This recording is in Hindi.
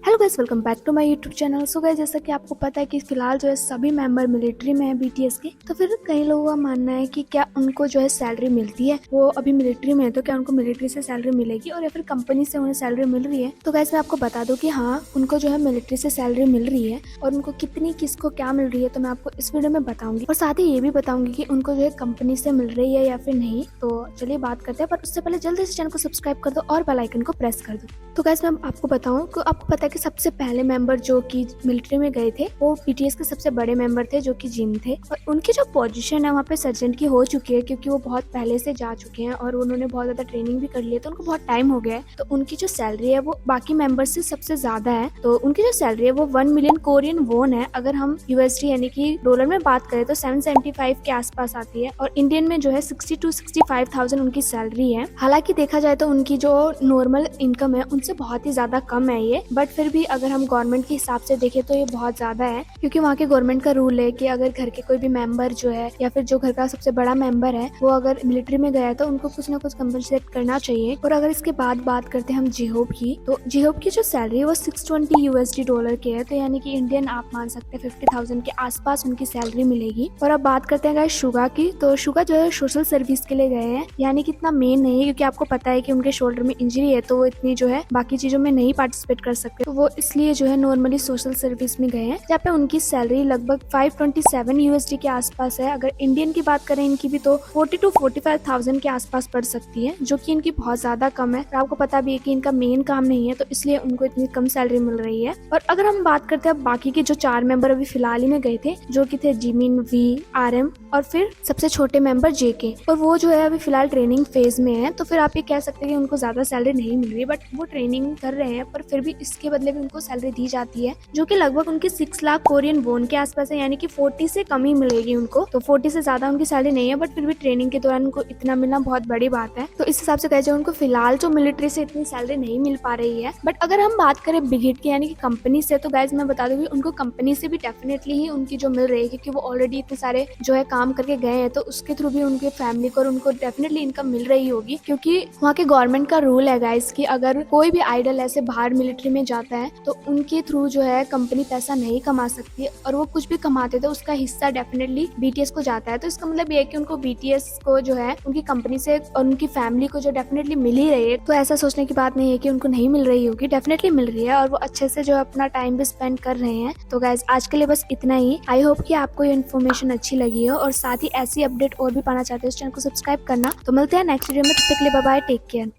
Hello guys, welcome back to my YouTube channel. So guys, जैसा कि आपको पता है कि फिलहाल जो है सभी मेंबर मिलिट्री में है बीटीएस के। तो फिर कई लोगों का मानना है कि क्या उनको जो है सैलरी मिलती है, वो अभी मिलिट्री में है तो क्या उनको मिलिट्री से सैलरी मिलेगी और या फिर कंपनी से उन्हें सैलरी मिल रही है। तो गाइस मैं आपको बता दूं कि हाँ, उनको जो है मिलिट्री से सैलरी मिल रही है और उनको कितनी किसको क्या मिल रही है तो मैं आपको इस वीडियो में बताऊंगी और साथ ही ये भी बताऊंगी कि उनको जो है कंपनी से मिल रही है या फिर नहीं। तो चलिए बात करते हैं, पर उससे पहले जल्दी से चैनल को सब्सक्राइब कर दो और बेल आइकन को प्रेस कर दो। तो गाइस मैं आपको बताऊं कि आपको पता है कि सबसे पहले मेंबर जो कि मिलिट्री में गए थे वो बीटीएस के सबसे बड़े मेंबर थे जो कि जिन थे, और उनकी जो पोजीशन है वहाँ पे सर्जेंट की हो चुकी है क्योंकि वो बहुत पहले से जा चुके हैं और उन्होंने बहुत ज्यादा ट्रेनिंग भी कर ली है, तो उनको बहुत टाइम हो गया है। तो उनकी जो सैलरी है वो बाकी मेंबर से सबसे ज्यादा है। तो उनकी जो सैलरी है वो 1 मिलियन कोरियन वोन है। अगर हम यूएसडी यानी कि डॉलर में बात करें तो 775 के आसपास आती है और इंडियन में जो है 60 to 65,000 उनकी सैलरी है। हालांकि देखा जाए तो उनकी जो नॉर्मल इनकम है उनसे बहुत ही ज्यादा कम है ये, बट फिर भी अगर हम गवर्नमेंट के हिसाब से देखें तो ये बहुत ज्यादा है क्योंकि वहाँ के गवर्नमेंट का रूल है कि अगर घर के कोई भी मेंबर जो है या फिर जो घर का सबसे बड़ा मेंबर है वो अगर मिलिट्री में गया है तो उनको कुछ ना कुछ कंपनसेट करना चाहिए। और अगर इसके बाद बात करते हैं हम जीहोप की, तो जीहोप की जो सैलरी है वो 620 यूएसडी डॉलर की है, तो यानी कि इंडियन आप मान सकते हैं 50,000 के आसपास उनकी सैलरी मिलेगी। और अब बात करते हैं गाइस शुगा की, तो शुगा जो है सोशल सर्विस के लिए गए हैं, यानी कि इतना मेन नहीं है क्योंकि आपको पता है कि उनके शोल्डर में इंजरी है तो वो इतनी जो है बाकी चीजों में नहीं पार्टिसिपेट कर सकते, तो वो इसलिए जो है नॉर्मली सोशल सर्विस में गए हैं, जहाँ पे उनकी सैलरी लगभग 527 यूएसडी के आसपास है। अगर इंडियन की बात करें इनकी भी तो 40 to 45,000 के आसपास पड़ सकती है, जो कि इनकी बहुत ज्यादा कम है। और आपको पता भी है कि इनका मेन काम नहीं है तो इसलिए उनको इतनी कम सैलरी मिल रही है। और अगर हम बात करते हैं बाकी के जो 4 मेंबर अभी फिलहाल ही में गए थे जो कि थे जिमिन, वी, आरएम और फिर सबसे छोटे मेंबर जेके, और वो जो है अभी फिलहाल ट्रेनिंग फेज में है, तो फिर आप ये कह सकते हैं कि उनको ज्यादा सैलरी नहीं मिल रही, बट वो ट्रेनिंग कर रहे हैं पर फिर भी इसके बदले भी उनको सैलरी दी जाती है जो कि लगभग उनकी 6 लाख कोरियन वोन के आसपास है, यानी कि 40 से कम ही मिलेगी उनको। तो 40 से ज्यादा उनकी सैलरी नहीं है, बट फिर भी ट्रेनिंग के दौरान उनको इतना मिलना बहुत बड़ी बात है। तो इस हिसाब से कहा जाए उनको फिलहाल जो मिलिट्री से इतनी सैलरी नहीं मिल पा रही है। बट अगर हम बात करें बिग हिट की यानी कि कंपनी से, तो गाइज मैं बता दूंगी उनको कंपनी से भी डेफिनेटली ही उनकी जो मिल रही है क्योंकि वो ऑलरेडी इतने सारे जो है काम करके गए हैं, तो उसके थ्रू भी उनके फैमिली को और उनको डेफिनेटली इनकम मिल रही होगी क्योंकि वहाँ के गवर्नमेंट का रूल है गाइज कि अगर कोई भी आइडल ऐसे बाहर मिलिट्री में जाता है तो उनके थ्रू जो है कंपनी पैसा नहीं कमा सकती, और वो कुछ भी कमाते तो उसका हिस्सा डेफिनेटली बीटीएस को जाता है। तो इसका मतलब ये है कि उनको बीटीएस को जो है उनकी कंपनी से और उनकी फैमिली को जो डेफिनेटली मिल ही रही है, तो ऐसा सोचने की बात नहीं है कि उनको नहीं मिल रही होगी, डेफिनेटली मिल रही है और वो अच्छे से जो अपना टाइम भी स्पेंड कर रहे हैं। तो गाइज आज के लिए बस इतना ही। आई होप कि आपको ये इन्फॉर्मेशन अच्छी लगी हो और साथ ही ऐसी अपडेट और भी पाना चाहते हो इस चैनल को सब्सक्राइब करना। तो मिलते हैं नेक्स्ट वीडियो में, तब तक के लिए बाय बाय, टेक केयर।